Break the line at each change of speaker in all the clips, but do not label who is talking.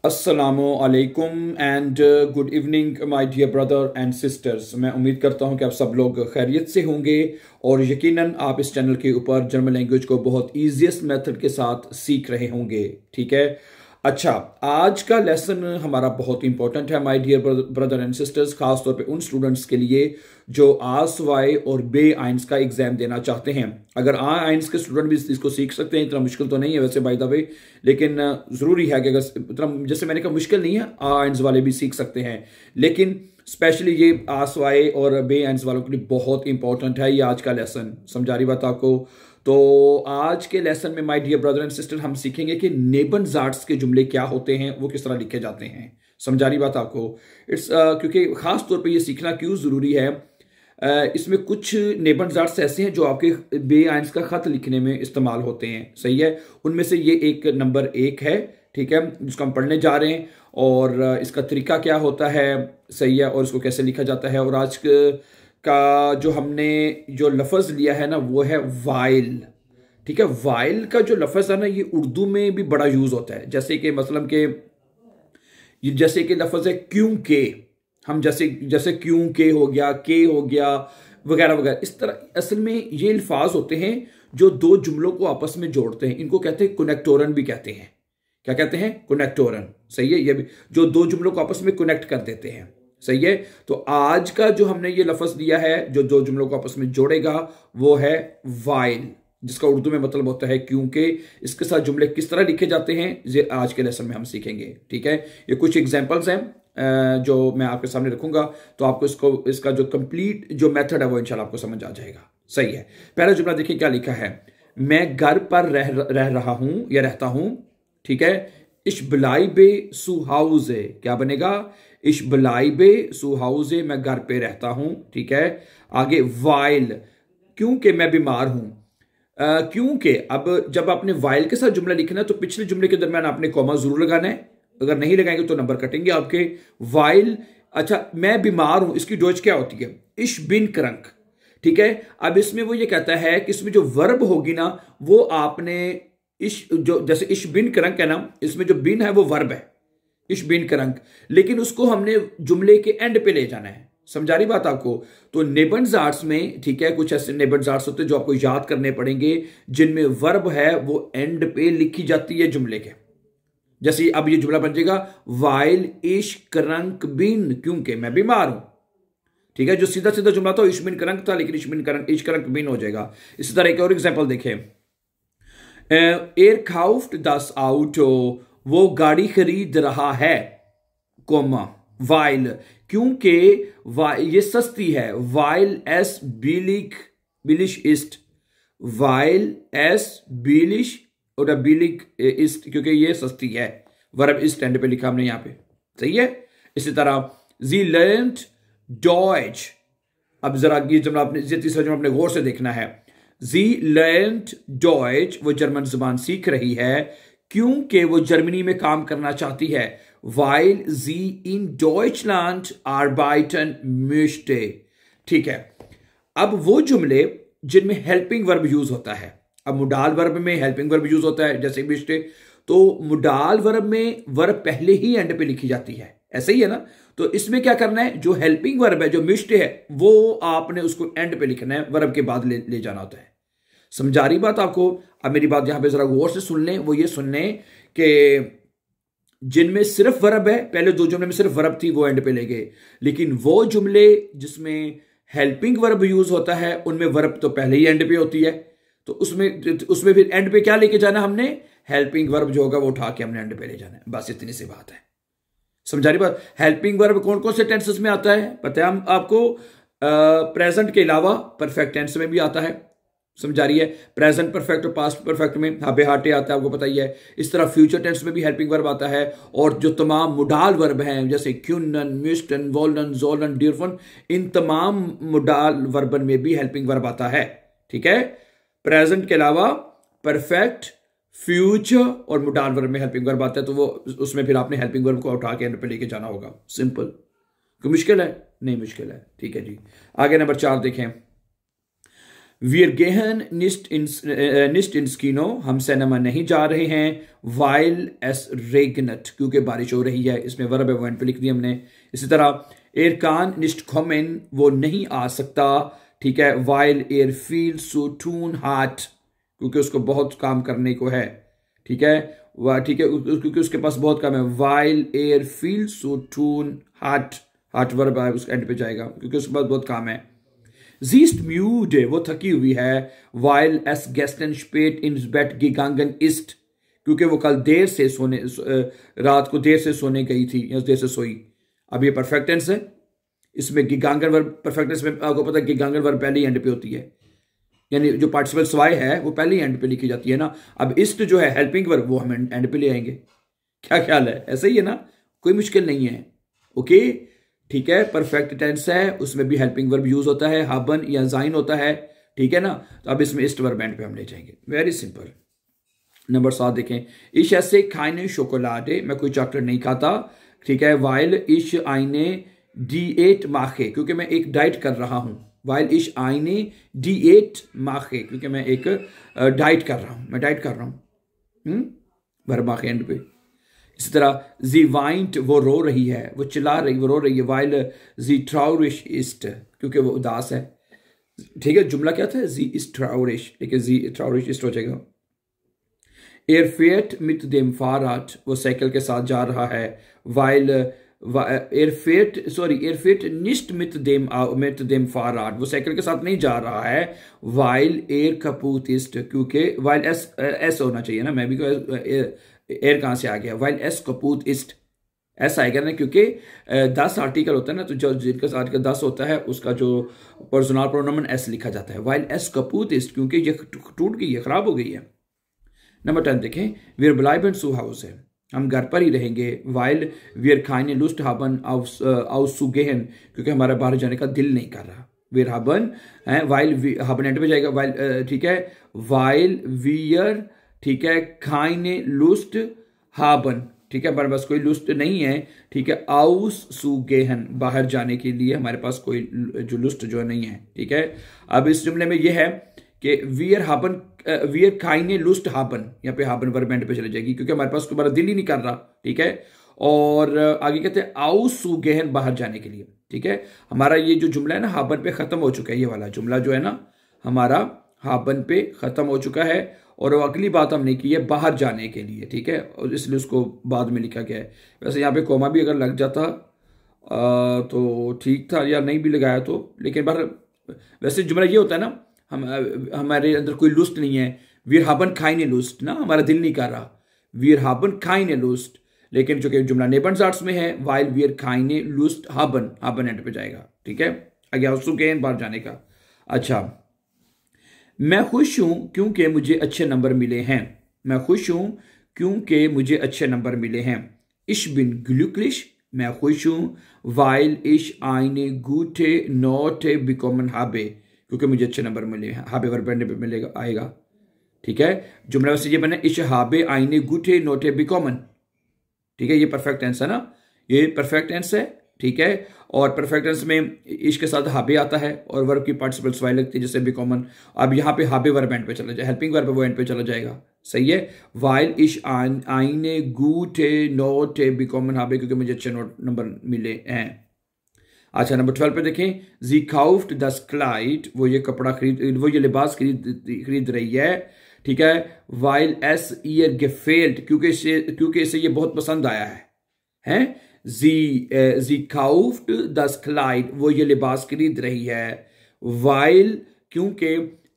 अस्सलामुअलैकुम and good evening my dear brother and sisters. मैं उम्मीद करता हूं कि आप सब लोग खैरियत से होंगे और यकीनन आप इस चैनल के ऊपर जर्मन लैंग्वेज को बहुत ईजीएस्ट मेथड के साथ सीख रहे होंगे। ठीक है, अच्छा, आज का लेसन हमारा बहुत इंपॉर्टेंट है my dear brother and sisters, खास तौर पे उन स्टूडेंट्स के लिए जो आसवाई और बे आइंस का एग्जाम देना चाहते हैं। अगर आ आइंस के स्टूडेंट भी इसको सीख सकते हैं, इतना मुश्किल तो नहीं है वैसे बाय द वे, लेकिन ज़रूरी है कि अगर इतना, जैसे मैंने कहा, मुश्किल नहीं है, आ आइंस वाले भी सीख सकते हैं, लेकिन स्पेशली ये आसवाई और बे आइंस वालों के लिए बहुत इंपॉर्टेंट है ये आज का लेसन। समझा रही बात आपको? तो आज के लेसन में my dear brother and sister हम सीखेंगे कि नेबनज़ार्ट्स के जुमले क्या होते हैं, वो किस तरह लिखे जाते हैं। समझा रही बात आपको? क्योंकि खास तौर पे ये सीखना क्यों ज़रूरी है, इसमें कुछ नेबनज़ार्ट्स ऐसे हैं जो आपके बे आइंस का ख़त लिखने में इस्तेमाल होते हैं। सही है, उनमें से ये एक नंबर 1 है, ठीक है, जिसको हम पढ़ने जा रहे हैं और इसका तरीका क्या होता है, सही है, और इसको कैसे लिखा जाता है। और आज का जो हमने जो लफ्ज़ लिया है ना वो है वाइल। ठीक है, वाइल का जो लफ्ज़ है ना ये उर्दू में भी बड़ा यूज़ होता है, जैसे कि मतलब कि जैसे कि लफ्ज़ है क्योंकि, हम जैसे जैसे क्योंकि हो गया, के हो गया, वगैरह वगैरह, इस तरह असल में ये अल्फाज होते हैं जो दो जुमलों को आपस में जोड़ते हैं। इनको कहते हैं कनेक्टोरन भी कहते हैं। क्या कहते हैं? कनेक्टोरन। सही है, ये भी जो दो जुमलों को आपस में कनेक्ट कर देते हैं। सही है, तो आज का जो हमने ये लफ्ज़ लिया है जो दो जुमलों को आपस में जोड़ेगा वो है वाइल, जिसका उर्दू में मतलब होता है क्योंकि। इसके साथ जुमले किस तरह लिखे जाते हैं ये आज के लेसन में हम सीखेंगे। ठीक है, ये कुछ एग्जांपल्स हैं जो मैं आपके सामने रखूंगा, तो आपको इसका जो कंप्लीट जो मेथड है वो इंशाल्लाह आपको समझ आ जाएगा। सही है, पहला जुमला देखिए क्या लिखा है। मैं घर पर रह रहा हूं या रहता हूं। ठीक है, इश बलाई बे सुहाउजे, क्या बनेगा? इश बलाई बे सुहाउजे, मैं घर पे रहता हूं। ठीक है, आगे वाइल, क्योंकि मैं बीमार हूं। क्योंकि अब जब आपने वाइल के साथ जुमला लिखना है तो पिछले जुमले के दरमियान आपने कॉमा जरूर लगाना है, अगर नहीं लगाएंगे तो नंबर कटेंगे आपके। वाइल, अच्छा, मैं बीमार हूं, इसकी डोज क्या होती है? इश बिन क्रंक। ठीक है, अब इसमें वो ये कहता है कि इसमें जो वर्ब होगी ना वो आपने इश, जो जैसे इश बिन क्रंक है ना, इसमें जो बिन है वो वर्ब है, इश बिन क्रंक, लेकिन उसको हमने जुमले के एंड पे ले जाना है। समझा रही बात आपको? तो नेबनज़ार्ट्स में, ठीक है, कुछ ऐसे नेबनज़ार्ट्स होते हैं जो आपको याद करने पड़ेंगे जिनमें वर्ब है वो एंड पे लिखी जाती है जुमले के। जैसे अब ये जुमला बन जाएगा वाइल इश करंक बिन, क्योंकि मैं बीमार हूं। ठीक है, जो सीधा सीधा जुमला था इश बिन करंक था, लेकिन इश करंक बिन हो जाएगा। इसी तरह एक और एग्जांपल देखें। एर काउफ्ट दस आउटो, वो गाड़ी खरीद रहा है, कोमा वाइल, क्योंकि ये सस्ती है। वाइल एस बिलिक bullish is, while as bullish और बिलिक इस्ट, क्योंकि ये सस्ती है। वर्ब इस एंड पे लिखा हमने यहां पे। सही है, इसी तरह जी लर्न्ड डॉयच। अब जरा ये जब आपने तीसरा जब आपने गौर से देखना है, जी लर्न्ड डॉयच, वो जर्मन जुबान सीख रही है क्योंकि वो जर्मनी में काम करना चाहती है। वाइल जी इन डॉयचलैंड आर्बाइटन möchte। ठीक है, अब वो जुमले जिनमें हेल्पिंग वर्ब यूज होता है, अब मुडाल वर्ब में हेल्पिंग वर्ब यूज होता है जैसे मिस्टे, तो मुडाल वर्ब में वर्ब पहले ही एंड पे लिखी जाती है, ऐसे ही है ना। तो इसमें क्या करना है, जो हेल्पिंग वर्ब है जो मिस्टे है वो आपने उसको एंड पे लिखना है, वर्ब के बाद ले जाना होता है। समझा रही बात आपको? अब मेरी बात यहां पे जरा गौर से सुन लें, वो ये सुन लें कि जिनमें सिर्फ वर्ब है, पहले दो जुमले में सिर्फ वर्ब थी वो एंड पे ले गए, लेकिन वो जुमले जिसमें हेल्पिंग वर्ब यूज होता है उनमें वर्ब तो पहले ही एंड पे होती है, तो उसमें फिर एंड पे क्या लेके जाना हमने? हेल्पिंग वर्ब जो होगा वो उठा के हमने एंड पे ले जाना है, बस इतनी सी बात है। समझा रही बात? हेल्पिंग वर्ब कौन कौन से टेंसेस में आता है पता है हम आपको? प्रेजेंट के अलावा परफेक्ट टेंस में भी आता है। समझा रही है? प्रेजेंट परफेक्ट और पास्ट परफेक्ट में हाबे हाटे आता है, आपको पता ही है। इस तरह फ्यूचर टेंस में भी हेल्पिंग वर्ब आता है, और जो तमाम मुडाल वर्ब हैं जैसे क्यूनन, मिस्टन, वोलन, जोलन, डियरफन, इन तमाम मुडाल वर्बन में भी हेल्पिंग वर्ब आता है। ठीक है, प्रेजेंट के अलावा परफेक्ट, फ्यूचर और मुडाल वर्ब में हेल्पिंग वर्ब आता है, तो वो उसमें फिर आपने हेल्पिंग वर्ब को उठा के एंड पे लेके जाना होगा। सिंपल, कोई मुश्किल है? नहीं मुश्किल है। ठीक है जी, आगे नंबर 4 देखें। Wir gehen nicht ins Kino, हम सिनेमा नहीं जा रहे हैं, while es regnet, क्योंकि बारिश हो रही है, इसमें वर्ब है पे लिख दिया हमने। इसी तरह er kann nicht kommen, वो नहीं आ सकता, ठीक है, while er viel zu tun hat, क्योंकि उसको बहुत काम करने को है, ठीक है, ठीक है, क्योंकि उसके पास बहुत काम है, while er viel zu tun hat, hat verb है, उस एंड पे जाएगा क्योंकि उसके पास बहुत काम है। Sie ist müde, वो थकी हुई है, weil es gestern spät ins Bett gegangen ist, क्योंकि वो कल देर से सोने रात को देर से सोने गई थी या देर से सोई। अब ये परफेक्ट टेंस है, इसमें गिगांगन वर्ब परफेक्ट टेंस में आपको पता है गिगांगन वर्ब पहले एंड पे होती है, यानी जो पार्टिसिपल स्वाय है वो पहले एंड पे लिखी जाती है ना। अब इस्ट जो है हेल्पिंग वर्ब वो हम एंड पे ले आएंगे। क्या ख्याल है? ऐसा ही है ना, कोई मुश्किल नहीं है। ओके, ठीक है, परफेक्ट टेंस है, उसमें भी हेल्पिंग वर्ब यूज होता है, हाबन या जाइन होता है, ठीक है ना। तो अब इसमें इस्ट वर्ब एंड पे हम ले जाएंगे, वेरी सिंपल। नंबर 7 देखें, इश ऐसे खाने शोकोलाडे, मैं कोई चॉकलेट नहीं खाता, ठीक है, वाइल इश आईने D8 माखे, क्योंकि मैं एक डाइट कर रहा हूं, वाइल इश आईने D8 माखे, क्योंकि मैं एक डाइट कर रहा हूं, मैं डाइट कर रहा हूं, वर्ब माखे एंड पे। इसी तरह जी वाइंट, वो रो रही है, वो चिल्ला रही, वो रो रही है, वाइल जी ट्राउरिश इस्ट, क्योंकि वो उदास है, ठीक है। जुमला क्या था? जी इस ट्राउरिश, लेकिन जी ट्राउरिश इस्ट हो जाएगा। एयर फेट मित देम फाराट, वो साइकिल के साथ जा रहा है, वाइल एयर फेट निस्ट मित देम फाराट, वो साइकिल के साथ नहीं जा रहा है, वाइल एयर कपूत इस्ट, क्योंकि वाइल एस होना चाहिए ना, मैं भी एयर कहां से आ गया, वाइल एस कपूत इस्ट, ऐसा आएगा ना, क्योंकि 10 आर्टिकल होता है ना, तो जो जिनका आर्टिकल 10 होता है उसका जो पर्सनल प्रोनाउन एस लिखा जाता है, वाइल एस कपूत इस्ट, क्योंकि ये टूट गई है, खराब हो गई है। नंबर 10 देखें, वीर ब्लाइबन सु हाउस है, हम घर पर ही रहेंगे, वाइल वीर खाइने लुस्ट हाबन आउस सुगेहन, क्योंकि हमारा बाहर जाने का दिल नहीं कर रहा, वीर हाबन है, वाइल हाबन एंड पे जाएगा, वाइल ठीक है, वाइल वीयर, ठीक है, खाइने लुस्ट हाबन, ठीक है, हमारे पास कोई लुस्ट नहीं है, ठीक है, आउस सुगेहन, बाहर जाने के लिए हमारे पास कोई जो लुस्ट जो नहीं है, ठीक है। अब इस जुमले में यह है कि वीयर हाबन, वीयर खाइने लुस्ट हाबन, यहाँ पे हाबन वर्ब एंड पे चले जाएगी, क्योंकि हमारे पास तुम्हारा दिल ही नहीं कर रहा, ठीक है। और आगे कहते हैं आउस सुगेहन, बाहर जाने के लिए, ठीक है। हमारा ये जो जुमला है ना हाबन पे खत्म हो चुका है, ये वाला जुमला जो है ना हमारा हाबन पे खत्म हो चुका है, और अगली बात हमने की है बाहर जाने के लिए, ठीक है, और इसलिए उसको बाद में लिखा गया है। वैसे यहाँ पे कोमा भी अगर लग जाता तो ठीक था, या नहीं भी लगाया तो, लेकिन बाहर वैसे जुमला ये होता है ना, हमारे अंदर कोई लुस्ट नहीं है, वीर हाबन खाइने लुस्ट ना, हमारा दिल नहीं कर रहा, वीर हाबन खाइने लुस्ट, लेकिन जो कि जुमला नेबनजार्ट्स में है, while Veer खाइने lust Haban, Haban and पे जाएगा, ठीक है। आगे उसुगेन बाहर जाने का। अच्छा, मैं खुश हूं क्योंकि मुझे अच्छे नंबर मिले हैं, मैं खुश हूं क्योंकि मुझे अच्छे नंबर मिले हैं। इश बिन ग्लुकलिश, मैं खुश हूं, वाइल इश आइने गूटे नोटे बिकॉमन हाबे, क्योंकि मुझे अच्छे नंबर मिले हैं, हाबे वर्ब एंड पे मिलेगा आएगा, ठीक है। जुमला वैसे ये बने, इश हाबे आइने गूटे नोटे बिकॉमन, ठीक है, ये परफेक्ट टेंस है ना, ये परफेक्ट टेंस है, ठीक है। और परफेक्ट टेंस में इश के साथ हाबे आता है और वर्ब की पार्टिसिपल स्वाई लगती है, जैसे बी कॉमन। अब यहाँ पे हाबे वर्ब एंड पे चला जाए, हेल्पिंग वर्ब वो एंड पे चला जाएगा, सही है। वाइल इश आइने गूटे नोटे बी कॉमन हाबे, क्योंकि मुझे अच्छे नंबर मिले हैं। अच्छा, नंबर 12 पे देखें, जी काउफ्ट दस क्लाइट, वो ये कपड़ा वो ये लिबास खरीद रही है, ठीक है। वाइल एस ईयर गेफेल्ट, क्योंकि इसे ये बहुत पसंद आया है? जी काउफ्ट दस क्लाइट, वो ये लिबास खरीद रही है, वाइल क्योंकि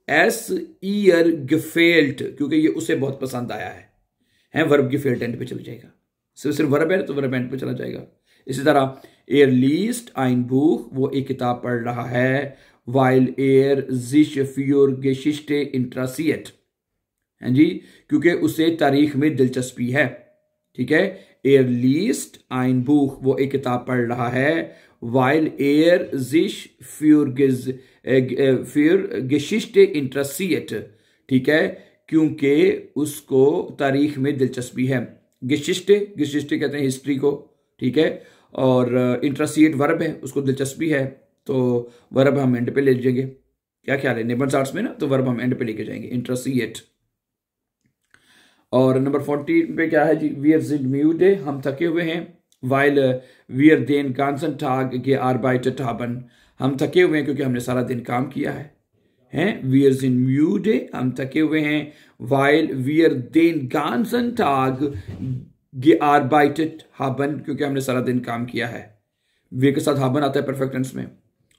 एस ईयर गेफेल्ट, क्योंकि ये उसे बहुत पसंद आया है, वर्ब गेफेल्ट एंड पे चला जाएगा, सिर्फ वर्ब है तो वर्ब एंड पे चला जाएगा। इसी तरह एयर लीस्ट आइन बुक, वो एक किताब पढ़ रहा है, वाइल एयर जिश फ्योर गेशिश्टे इंट्रासिएट, हैं जी, क्योंकि उसे तारीख में दिलचस्पी है, ठीक है। एयर लीस्ट आइन बुक, वो एक किताब पढ़ रहा है, वाइल एयर जिश फ्योर गेशिश्टे इंट्रासिएट, ठीक है, क्योंकि उसको तारीख में दिलचस्पी है। गेशिश्टे कहते हैं हिस्ट्री को, ठीक है, और इंट्रासिएट वर्ब है, उसको दिलचस्पी है, तो वर्ब हम एंड पे ले जाएंगे, क्या ख्याल है? नेबर्स आर्ट्स में ना तो वर्ब हम एंड पे लेके जाएंगे, इंटरेस्टिएट। और नंबर 40 पे क्या है जी? वीर जिड म्यूडे, हम थके हुए हैं। वाइल वीर देन गांसन टाग गे आर्बाइटेट haben, हम थके हुए हैं क्योंकि हमने सारा दिन काम किया है। हैं वीर जिन म्यूडे, हम थके हुए हैं। वाइल वीर देन गांसन टाग गे आर्बाइटेट haben, क्योंकि हमने सारा दिन काम किया है। वी के साथ haben आता है परफेक्ट टेंस में,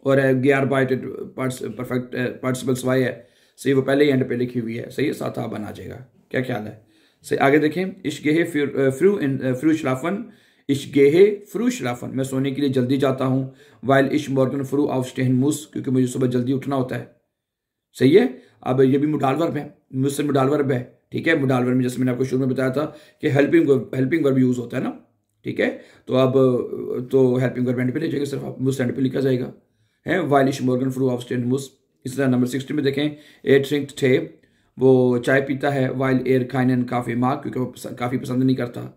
और गे आर्बाइटेट परफेक्ट पार्टिसिपल्स वाई है, सही, वो पहले ही एंड पे लिखी हुई है, सही है, साथ haben आ जाएगा। क्या ख्याल है? सही, आगे देखें। इश गेहे फ्रू श्लाफन, इश गेहे फ्रू श्लाफन, मैं सोने के लिए जल्दी जाता हूँ। वाइल इश मॉर्गन फ्रू aufstehen muss, क्योंकि मुझे सुबह जल्दी उठना होता है। सही है। अब ये भी मोडाल वर्ब है, मुझसे मोडाल वर्ब है, ठीक है। मोडाल वर्ब में जैसे मैंने आपको शुरू में बताया था कि हेल्पिंग वर्ब यूज होता है ना, ठीक है। तो अब तो हेल्पिंग वर्ब एंड पे ले जाएगा, सिर्फ आप मुझसे एंड पे लिखा जाएगा, है। वाइल इश मॉर्गन फ्रू aufstehen muss। इस तरह नंबर 60 में देखें, ए ट्रिंक्ट थे, वो चाय पीता है। वाइल एयर खाइनन काफे माग, क्योंकि वो काफी पसंद नहीं करता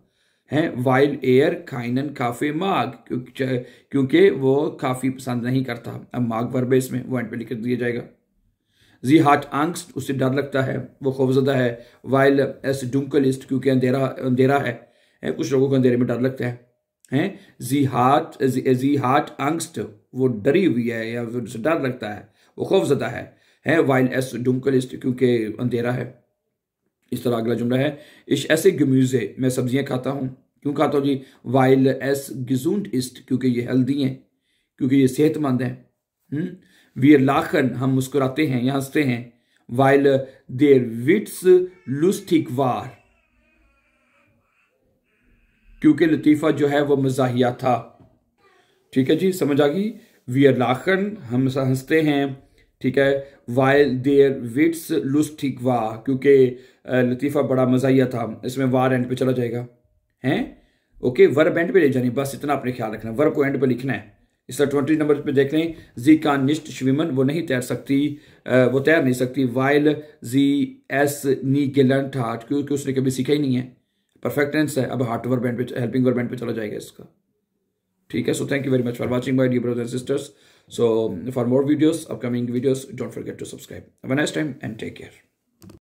है। वाइल एयर खाइनन काफे माग, क्योंकि वो काफी पसंद नहीं करता। अब माग वर्ब है इसमें, वो एंड पे लिख दिया जाएगा। जी हाट आंगस्ट, उससे डर लगता है, वो खौफजदा है। वाइल एस डुंकलिस्ट, क्योंकि अंधेरा है, कुछ लोगों को अंधेरे में डर लगता है। जी हाट आंगस्ट, वो डरी हुई है या उसे डर लगता है, वो खौफजदा है। वाइल एस डुंकलिस्ट, क्योंकि अंधेरा है। इस तरह अगला जुमला है, इश ऐसे गम्यूजे, मैं सब्जियां खाता हूँ। क्यों खाता हूँ जी? वाइल एस gesund ist, क्योंकि ये हेल्दी हैं, क्योंकि ये सेहतमंद हैं। वीर लाखन, हम मुस्कुराते हैं या हंसते हैं। वाइल देर विट्स lustig war, क्योंकि लतीफा जो है वो मजाहिया था। ठीक है जी, समझ आ गई। वीर लाखन, हम हंसते हैं, ठीक है। वाइल देयर विट्स lustig war, क्योंकि लतीफा बड़ा मजाहिया था। इसमें वार एंड पे चला जाएगा, हैं। ओके, वर्ब एंड पे ले जानी, बस इतना आपने ख्याल रखना, वर्ब को एंड पे लिखना है। इस तरह 20 नंबर पे देख लें, जी का निश्ट श्विमन, वो नहीं तैर सकती, वो तैर नहीं सकती। वाइल जी एस नी गेलेंट हार्ट, क्योंकि उसने कभी सीखा ही नहीं है, परफेक्ट टेंस है। अब हार्ट वर्ब एंड पे, हेल्पिंग वर्ब एंड पे चला जाएगा इसका, ठीक है। So thank you very much for watching my dear brothers and sisters. So for more videos, upcoming videos, don't forget to subscribe. Have a nice time and take care.